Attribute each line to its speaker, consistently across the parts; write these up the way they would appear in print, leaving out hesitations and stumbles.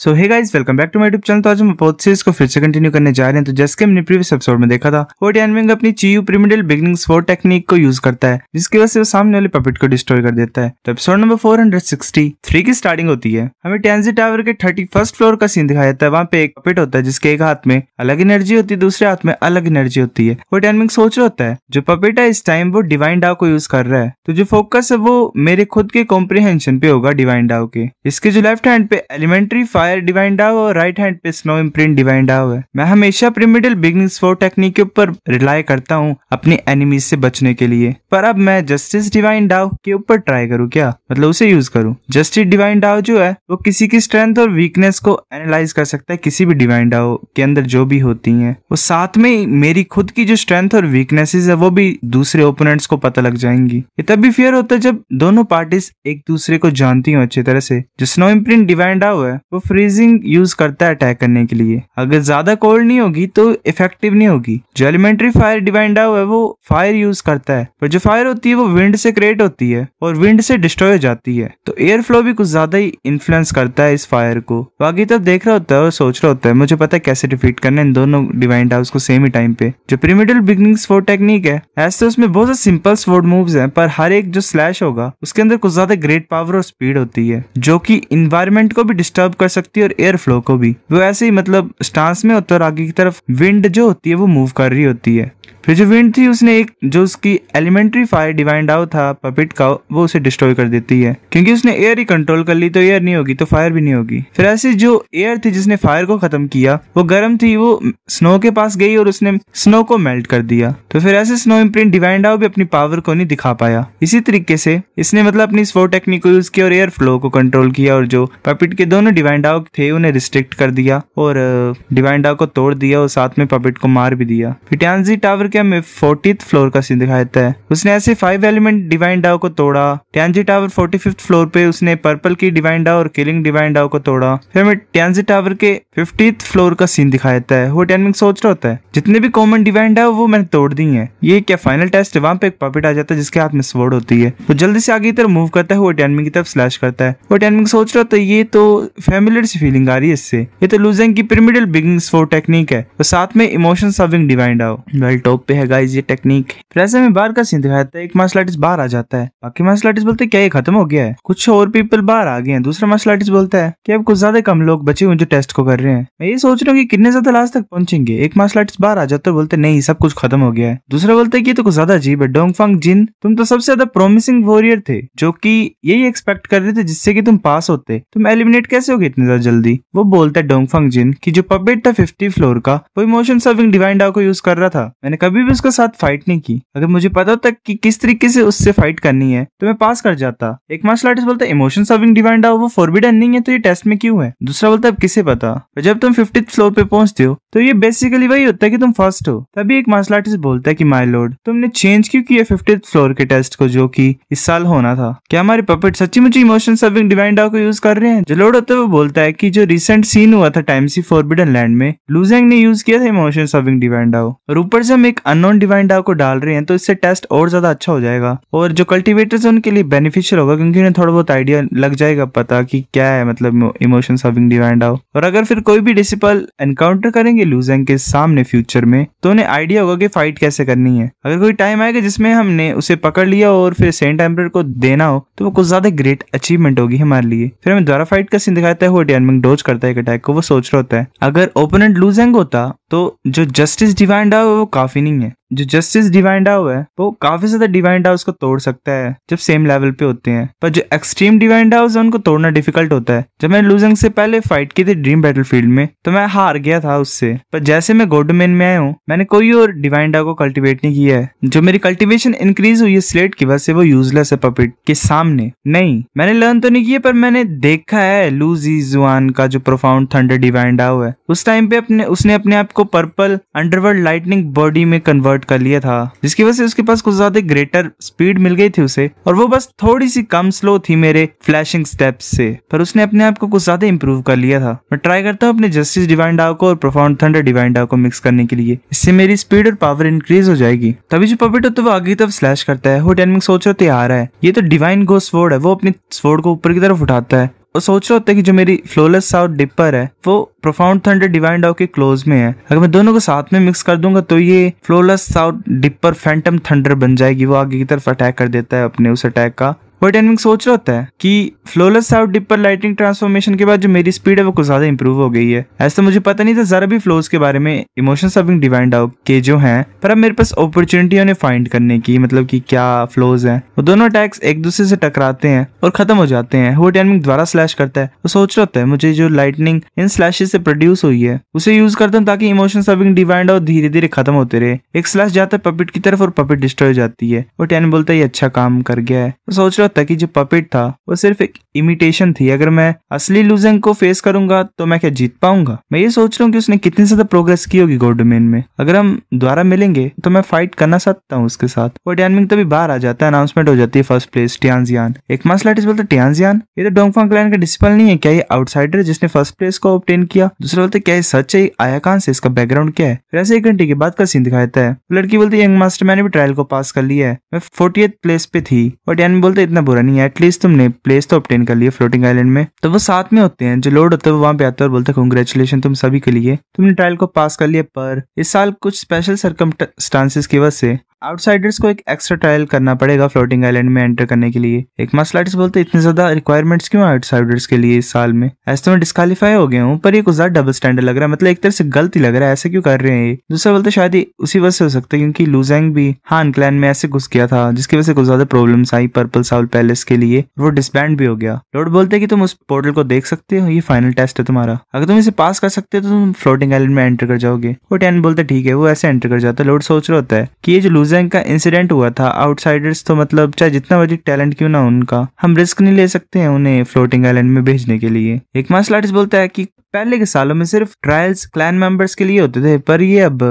Speaker 1: So hey guys, welcome back to my YouTube channel. तो आज हम बहुत सीरीज को फिर से कंटिन्यू करने जा रहे हैं। तो जैसे कि हमने प्रीवियस एपिसोड में देखा था, वो टियानमेंग अपनी चीयू पिरामिडल बिगिनिंग स्वॉर्ड टेक्निक को यूज करता है, जिसकी वजह से वो सामने वाले पपेट को डिस्ट्रॉय कर देता है। तो एपिसोड नंबर 463 की स्टार्टिंग होती है। हमें टियानजी टावर के 31st फ्लोर का सीन दिखाया जाता है। वहाँ पे एक पपेट होता है जिसके एक हाथ में अलग एनर्जी होती है, दूसरे हाथ में अलग एनर्जी होती है। वो टियानमेंग सोच रहा होता है जो पपेट है इस टाइम वो डिवाइन डाव को यूज कर रहा है, तो जो फोकस है वो मेरे खुद के कॉम्प्रिहेंशन पे होगा डिवाइन डाव के। इसके जो लेफ्ट हैंड पे एलिमेंट्री फायर डिवाइन डाव और राइट हैंड पे स्नो इम्प्रिंट डिवाइन डाव है। मैं हमेशा पिरामिडल बिगिनिंग स्वॉर्ड टेक्निक के ऊपर रिलाई करता हूँ अपनी एनिमीज से बचने के लिए, पर अब मैं जस्टिस डिवाइन डाव के ऊपर ट्राई करूँ क्या, मतलब उसे यूज करूँ। जस्टिस डिवाइन डाव जो है वो किसी की स्ट्रेंथ और वीकनेस को एनालाइज कर सकता है, किसी भी डिवाइन डाव के अंदर जो भी होती है वो साथ में मेरी खुद की जो स्ट्रेंथ और वीकनेसेस है वो भी दूसरे ओपोनेंट्स को पता लग जाएंगी। ये तभी फेयर होता है जब दोनों पार्टीज एक दूसरे को जानती हो अच्छी तरह से। जो स्नो इम्प्रिंट डिवाइन डाव है वो फ्रीजिंग यूज करता है अटैक करने के लिए, अगर ज्यादा कोल्ड नहीं होगी तो इफेक्टिव नहीं होगी। जो एलिमेंट्री फायर डिवाइन डाव है वो फायर यूज करता है, पर जो फायर होती है वो विंड से क्रिएट होती है और विंड से डिस्ट्रॉय हो जाती है, तो एयर फ्लो भी कुछ ज्यादा ही इन्फ्लुएंस करता है इस फायर को। बाकी तब देख रहा होता है और सोच रहा होता है मुझे पता है कैसे डिफीट करना है इन दोनों डिवाइन डाव्स को सेम ही टाइम पे। जो पिरामिडल बिगिनिंग स्वॉर्ड टेक्निक है ऐसे उसमें बहुत से सिंपल स्वॉर्ड मूव्स हैं, पर हर एक जो स्लैश होगा उसके अंदर कुछ ज्यादा ग्रेट पावर और स्पीड होती है जो कि इन्वायरमेंट को भी डिस्टर्ब कर सकती है और एयर फ्लो को भी। वो ऐसे ही मतलब स्टांस में होता है और आगे की तरफ विंड जो होती है वो मूव कर रही होती है। फिर जो विंड थी उसने एक जो उसकी एलिमेंट्री फायर डिवाइन डाव था पपेट का वो उसे डिस्ट्रॉय कर देती है, क्योंकि उसने एयर ही कंट्रोल कर ली, तो एयर नहीं होगी तो फायर भी नहीं होगी। फिर ऐसे जो एयर थी जिसने फायर को खत्म किया वो गर्म थी, वो स्नो के पास गई और उसने स्नो को मेल्ट कर दिया। तो फिर ऐसे स्नो इम्प्रिंट डिवाइन डाव भी अपनी पावर को नहीं दिखा पाया। इसी तरीके से इसने मतलब अपनी स्वॉर्ड टेक्निक को यूज किया और एयर फ्लो को कंट्रोल किया, और जो पपेट के दोनों डिवाइन डाव थे उन्हें रिस्ट्रिक्ट कर दिया और डिवाइन डाव को तोड़ दिया और साथ में पपेट को मार भी दिया। फिर टियानजी टावर के हमें 40th फ्लोर का सीन दिखाया जाता है। उसने ऐसे 5 एलिमेंट डिवाइन डाव को तोड़ा। टियानजी टावर 45th फ्लोर पे उसने पर्पल की डिवाइन डाव और किलिंग डिवाइन डाव को तोड़ा। फिर हमें टियानजी टावर के 50th फ्लोर का सीन दिखाया जाता है। वो टियानमिंग सोच रहा होता है जितने भी कॉमन डिवाइन डाव वो मैंने तोड़ दी है, ये क्या फाइनल टेस्ट है। वहां पे एक पपेट आ जाता है जिसके हाथ में स्वॉर्ड होती है, वो जल्दी से आगे की तरफ मूव करता है, वो टियानमिंग की तरफ स्लैश करता है। वो टियानमिंग सोच रहा होता है ये तो फैमिलियर सी फीलिंग आ रही है इससे, ये तो लू ज़ेंग की पिरामिडल बिगिनिंग स्वॉर्ड टेक्निक है और साथ में इमोशन सर्विंग डिवाइन डाव। वेल टॉप पे है गाइस ये टेक्निक। फिर ऐसे में बाहर का सीन दिखाया जाता है। एक मार्शल आर्टिस्ट बाहर आ जाता है, बाकी मार्शल आर्टिस्ट बोलते हैं क्या ये खत्म हो गया है, कुछ और पीपल बाहर आ गए हैं। दूसरा मार्शल आर्टिस्ट बोलता है कि अब कुछ ज्यादा कम लोग बचे हुए जो टेस्ट को कर रहे हैं। मैं ये सोच रहा हूँ कि कितने ज्यादा लास्ट तक पहुंचेंगे। एक मार्शल आर्टिस्ट बाहर आ जाता है, बोलते नहीं सब कुछ खत्म हो गया है। दूसरा बोलता है कि ये तो कुछ ज्यादा अजीब है, डोंगफंग जिन तुम तो सबसे ज्यादा प्रोमिसिंग वॉरियर थे जो कि यही एक्सपेक्ट कर रहे थे जिससे कि तुम पास होते, तुम एलिमिनेट कैसे हो गए इतनी ज्यादा जल्दी। वो बोलता है डोंगफंग जिन की जो पपेट था 50 फ्लोर का वो इमोशन सर्विंग डिवाइन डाव को यूज कर रहा था, मैंने कभी भी उसके साथ फाइट नहीं की, अगर मुझे पता होता कि किस तरीके से उससे फाइट करनी है तो मैं पास कर जाता। एक मार्शल आर्टिस्ट बोलता है इमोशन सर्विंग डिवाइन डाव वो फॉरबिडन नहीं है तो ये टेस्ट में क्यों है। दूसरा बोलता है अब किसे पता, जब तुम 50th फ्लोर पे पहुंचते हो तो ये बेसिकली वही होता है कि तुम फर्स्ट हो। तभी एक मार्शल आर्टिस्ट बोलता है कि माय लॉर्ड तुमने चेंज क्यों किया 50th फ्लोर के टेस्ट को जो कि इस साल होना था, क्या हमारे पपेट सच्ची मुझे इमोशन सर्विंग डिवाइन डाव को यूज कर रहे हैं। जो लॉर्ड होता है वो बोलता है कि जो रिसेंट सीन हुआ था टाइम सी फॉरबिडन लैंड में लू ज़ेंग ने यूज किया था इमोशन सर्विंग डिवाइन डाव, और ऊपर से हम एक अननोन डिवाइन डाव को डाल रहे हैं तो इससे टेस्ट और ज्यादा अच्छा हो जाएगा और जो कल्टीवेटर्स उनके लिए बेनिफिशियल होगा, क्योंकि उन्हें थोड़ा बहुत आइडिया लग जाएगा पता कि क्या है मतलब इमोशन सर्विंग डिवाइन डाव। और अगर फिर कोई भी डिसिपल एनकाउंटर करेंगे लू ज़ेंग के सामने फ्यूचर में तो उन्हें आइडिया होगा कि फाइट कैसे करनी है। अगर कोई टाइम आएगा जिसमें हमने उसे पकड़ लिया और फिर सेंट एम्परर को देना हो तो वो कुछ ज्यादा ग्रेट अचीवमेंट होगी हमारे लिए। फिर हमें दोबारा फाइट का सीन दिखाता है। वो टियानमिंग डोज करता है एक अटैक को। वो सोच रहा होता है अगर ओपोनेंट लू ज़ेंग होता तो जो जस्टिस डिवाइन डाव है वो काफी नहीं है, जो जस्टिस डिवाइन डाव है वो काफी ज्यादा डिवाइन डाव्स को तोड़ सकता है जब सेम लेवल पे होते हैं, पर जो एक्सट्रीम डिवाइन डाव्स है उनको तोड़ना डिफिकल्ट होता है। जब मैंने लू ज़ेंग से पहले फाइट की थी ड्रीम बैटलफील्ड में तो मैं हार गया था उससे, पर जैसे मैं गोल्डमैन में आया हूँ मैंने कोई और डिवाइन डाव को कल्टीवेट नहीं किया है। जो मेरी कल्टीवेशन इंक्रीज हुई है स्लेट की वजह से वो यूजलेस है पपेट के सामने। नहीं मैंने लर्न तो नहीं किया, पर मैंने देखा है लू ज़ीजुआन का जो प्रोफाउंड थंडर डिवाइन डाव है उस टाइम पे उसने अपने आप को पर्पल अंडरवर्ल्ड लाइटनिंग बॉडी में कन्वर्ट कर लिया था, जिसकी वजह से उसके पास कुछ ज्यादा ग्रेटर स्पीड मिल गई थी उसे, और वो बस थोड़ी सी कम स्लो थी मेरे फ्लैशिंग स्टेप्स से, पर उसने अपने आप को कुछ ज्यादा इंप्रूव कर लिया था। मैं ट्राई करता हूँ अपने जस्टिस डिवाइन डाव को और प्रोफाउंड थंडर डिवाइन डाव को मिक्स करने के लिए, इससे मेरी स्पीड और पावर इंक्रीज हो जाएगी। तभी जो पपेट होता है वो आगे की तरफ स्लैश करता है। वो टियानमिंग सोच रहा है ये तो डिवाइन गो स्वॉर्ड है। वो अपनी स्वॉर्ड को ऊपर की तरफ उठाता है वो सोच रहा होता है कि जो मेरी फ्लोलेस साउथ डिपर है वो प्रोफाउंड थंडर डिवाइन डाउ के क्लोज में है। अगर मैं दोनों को साथ में मिक्स कर दूंगा तो ये flawless south dipper phantom thunder बन जाएगी। वो आगे की तरफ अटैक कर देता है अपने उस अटैक का। बट एनविंग सोच रहा होता है कि flawless south dipper lighting transformation के बाद जो मेरी स्पीड है वो कुछ ज्यादा इंप्रूव हो गई है। ऐसा मुझे पता नहीं था जरा भी फ्लोज के बारे में इमोशंस ऑफ डिवाइन डाउ के जो हैं, पर अब मेरे पास अपॉर्चुनिटी है फाइंड करने की, मतलब कि क्या फ्लोज हैं। वो दोनों अटैक्स एक दूसरे से टकराते हैं और खत्म हो जाते हैं। वो एनविंग द्वारा स्लैश करता है। वो सोच रहा होता है मुझे जो लाइटनिंग इन स्लैशेस से प्रोड्यूस हुई है उसे यूज करता हूँ ताकि इमोशंस ऑफ डिवाइन डाउ धीरे धीरे खत्म होते रहे। एक स्लैश जाता है पपिट की तरफ और पपिट डिस्ट्रॉय हो जाती है। वो टैन बोलता है ये अच्छा काम कर गया है। वो सोच रहा होता है कि जो पपिट था वो सिर्फ एक इमिटेशन थी। अगर मैं असली लूजेंग को फेस करूंगा तो मैं क्या जीत पाऊंगा? मैं ये सोच रहा हूँ कि उसने कितनी ज्यादा प्रोग्रेस की होगी गॉड डोमेन में। अगर हम दोबारा मिलेंगे तो मैं फाइट करना सकता हूँ उसके साथ। वो डैनमिंग तभी बाहर आ जाता है। अनाउंसमेंट हो जाती है फर्स्ट प्लेस टियानजियान। एक मार्शल आर्टिस्ट बोलता है टियानजियान ये तो डोंगफांग क्लैन का डिसिपल नहीं है क्या? ये आउटसाइडर है जिसने फर्स्ट प्लेस को ऑब्टेन किया। दूसरा बोलते क्या ये सच है? आया कहां से? इसका बैकग्राउंड क्या है? फिर ऐसे 1 घंटे के बाद का सीन दिखाता है। लड़की बोलती है यंग मास्टर मैंने भी ट्रायल को पास कर लिया है, मैं 40th प्लेस पे थी। और डैन बोलते इतना बुरा नहीं है, एटलीस्ट तुमने प्लेस तो ऑब्टेन कर लिया फ्लोटिंग आइलैंड में। तो वो साथ में होते हैं, जो लॉर्ड होता है वो वहां पे आता है और बोलता है कांग्रेचुलेशन तुम सभी के लिए, तुमने ट्रायल को पास कर लिया। पर इस साल कुछ स्पेशल सर्कमस्टांसेस की वजह से आउटसाइडर्स को एक एक्स्ट्रा ट्रायल करना पड़ेगा फ्लोटिंग आइलैंड में एंटर करने के लिए। एक मार्शल आर्टिस्ट बोलते इतने ज्यादा रिक्वायरमेंट्स क्यों आउटसाइडर्स के लिए इस साल में? ऐसे तो मैं डिस्कालीफाई हो गया हूँ, पर ये कुछ ज्यादा डबल स्टैंडर्ड लग रहा है, मतलब एक तरह से गलत ही लग रहा है, ऐसे क्यों कर रहे हैं ये? दूसरा बोलते शायद ही उसी वजह से हो सकता है क्योंकि लूजेंग भी हान क्लैन में ऐसे घुस गया था जिसकी वजह से कुछ ज्यादा प्रॉब्लम्स आई पर्पल साउल पैलेस के लिए, वो डिसबैंड भी हो गया। लॉर्ड बोलते कि तुम उस पोर्टल को देख सकते हो, ये फाइनल टेस्ट है तुम्हारा, अगर तुम इसे पास कर सकते हो तो तुम फ्लोटिंग आइलैंड में एंटर कर जाओगे। वो टैन बोलते ठीक है, वो ऐसे एंटर कर जाता है। लॉर्ड सोच रहा होता है कि ये जो लूजेंग का इंसिडेंट हुआ था, आउटसाइडर्स तो मतलब चाहे जितना बड़ी टैलेंट क्यों ना उनका, हम रिस्क नहीं ले सकते हैं उन्हें फ्लोटिंग आइलैंड में भेजने के लिए। एक मार्शल आर्टिस्ट बोलता है कि पहले के सालों में सिर्फ ट्रायल्स क्लैन मेंबर्स के लिए होते थे, पर ये अब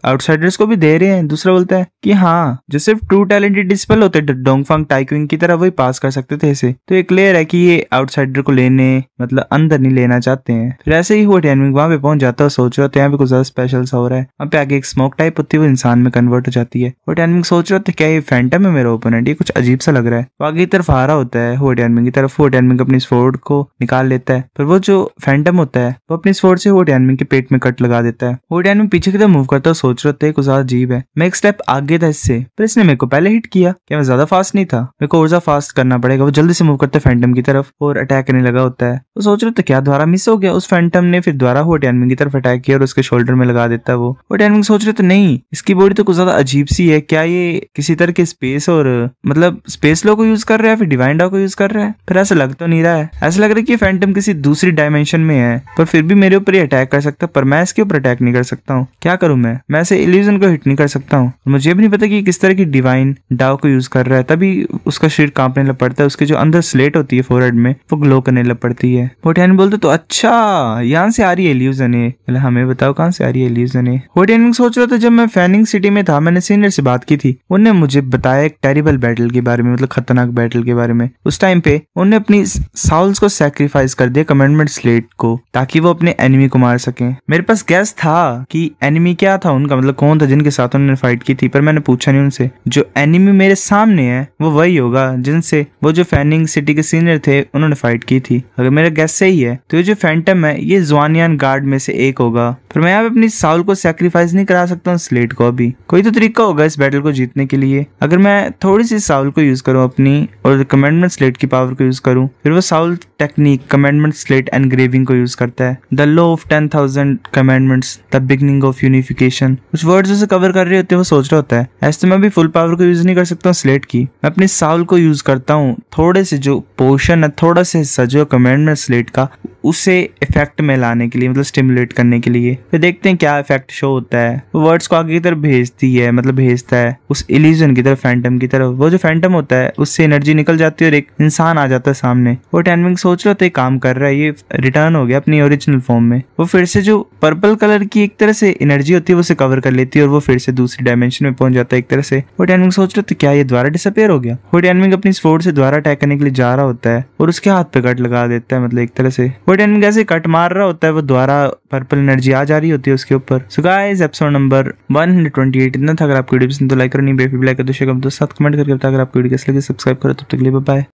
Speaker 1: आउटसाइडर्स को भी दे रहे हैं। दूसरा बोलता है कि हाँ, जो सिर्फ ट्रू टैलेंटेड डिस्पल होते डोंगफांग टाइक्विंग की तरह वही पास कर सकते थे इसे। तो ये क्लियर है कि ये आउटसाइडर को लेने मतलब अंदर नहीं लेना चाहते हैं। फिर ऐसे ही हुआ टैनविंग वहां पे पहुंच जाता है, सोच रहा था यहाँ पे कुछ ज्यादा स्पेशल सा हो रहा है। वहाँ पे आगे एक स्मोक टाइप होती है, वो इंसान में कन्वर्ट हो जाती है। वो टैनविंग सोच रहा था क्या ये फैंटम है मेरा ओपोनेंट, ये कुछ अजीब सा लग रहा है। वो आगे की तरफ आ रहा होता है हो टैनविंग की तरफ। वो टैनविंग अपनी स्वॉर्ड को निकाल लेता है, पर वो जो फैंटम होता है वो अपनी स्वॉर्ड से वो टैनविंग के पेट में कट लगा देता है। वो टैनविंग पीछे की तरफ मूव करता है, सोच रहा था कुछ ज्यादा अजीब है, मैं एक स्टेप आगे था इससे, पर इसने मेरे को पहले हिट किया, क्या मैं ज्यादा फास्ट नहीं था? मेरे को और ज्यादा फास्ट करना पड़ेगा। वो जल्दी से मूव करता है फैंटम की तरफ और अटैक करने लगा होता है। वो सोच रहा था क्या द्वारा मिस हो गया? उस फैंटम ने फिर द्वारा हो टैनविंग की तरफ अटैक किया और उसके शोल्डर में लगा देता है। वो टैनविंग सोच रहे थे नहीं, इसकी बॉडी तो कुछ ज्यादा अजीब सी है, क्या ये किसी तरह के स्पेस और मतलब स्पेस लो को यूज कर रहा है, फिर डिवाइन डॉ को यूज कर रहा है? फिर ऐसा लग तो नहीं रहा है, ऐसा लग रहा है कि फैंटम किसी दूसरी डायमेंशन में है, पर फिर भी मेरे ऊपर ही अटैक कर सकता है, पर मैं इसके ऊपर अटैक नहीं कर सकता हूँ। क्या करूं मैं ऐसे इल्यूजन को हिट नहीं कर सकता हूँ। मुझे भी नहीं पता कि किस तरह की डिवाइन डाउ को यूज कर रहा है, तभी उसका शरीर कांपने लग पड़ता है, उसके जो अंदर स्लेट होती है फोरहेड में वो ग्लो करने लग पड़ती है। होटियन बोलते तो अच्छा यहाँ से आ रही है इल्यूजन है, मतलब हमें बताओ कहाँ से आ रही है इल्यूजन है। होटियन सोच रहा था जब मैं फैनिंग सिटी में था मैंने सीनियर से बात की थी, उन्होंने मुझे बताया एक टेरिबल बैटल के बारे में, मतलब खतरनाक बैटल के बारे में। उस टाइम पे उन्होंने अपनी साउल्स को सैक्रिफाइस कर दिया कमेंडमेंट स्लेट को, ताकि वो अपने एनिमी को मार सके। मेरे पास गैस था कि एनिमी क्या था उनका, मतलब कौन था जिनके साथ उन्होंने फाइट की थी, पर मैंने पूछा नहीं उनसे। जो एनिमी मेरे सामने है वो वही होगा जिनसे वो जो फैनिंग सिटी के सीनियर थे उन्होंने फाइट की थी। अगर मेरा गैस सही है तो ये जो फैंटम है ये ज़ुआनियान गार्ड में से एक होगा, पर मैं यहाँ पे अपनी साउल को सैक्रिफाइस नहीं करा सकता हूँ स्लेट को। अभी कोई तो तरीका होगा इस बैटल को जीतने के लिए। अगर मैं थोड़ी सी साउल को यूज करूँ अपनी और कमेंडमेंट स्लेट की पावर को यूज करूँ, फिर वो Saul technique commandment slate engraving को यूज करता है। The law of 10,000 commandments, the beginning of unification, कुछ वर्ड्स उसे कवर कर रहे होते हैं। वो सोच रहा होता है ऐसे तो मैं भी फुल पावर को यूज नहीं कर सकता हूँ स्लेट की, मैं अपनी साउल को यूज करता हूँ थोड़े से जो पोर्शन है, थोड़ा से हिस्सा जो कमेंडमेंट स्लेट का, उसे इफेक्ट में लाने के लिए, मतलब स्टिमुलेट करने के लिए। फिर देखते हैं क्या इफेक्ट शो होता है। वो वर्ड्स को आगे की तरफ भेजती है, मतलब भेजता है उस इल्यूजन की तरफ, फैंटम की तरफ। वो जो फैंटम होता है उससे एनर्जी निकल जाती है और एक इंसान आ जाता है सामने। वो टैनविंग सोच रहा था काम कर रहा है, ये रिटर्न हो गया अपनी ओरिजिनल फॉर्म में। वो फिर से जो पर्पल कलर की एक तरह से एनर्जी होती है वो उसे कवर कर लेती है और वो फिर से दूसरी डायमेंशन में पहुंच जाता है एक तरह से। वो टैनविंग सोच रहा था क्या ये द्वारा डिसअपियर हो गया? वो टैनविंग अपनी स्वॉर्ड से द्वारा अटैक करने के लिए जा रहा होता है और उसके हाथ पे कट लगा देता है, मतलब एक तरह से। वो टैनविंग ऐसे कट मार रहा होता है, वो द्वारा पर्पल एनर्जी आ जा रही होती है उसके ऊपर। सो गाइस एपिसोड नंबर 128 इतना था। अगर आपको वीडियो पसंद तो लाइक करो, नहीं बेफिक लाइक कर दो, शेयर कर दो, साथ कमेंट करके बताओ। अगर आपको वीडियो कैसी लगी सब्सक्राइब करो। तब तक के लिए बाय बाय।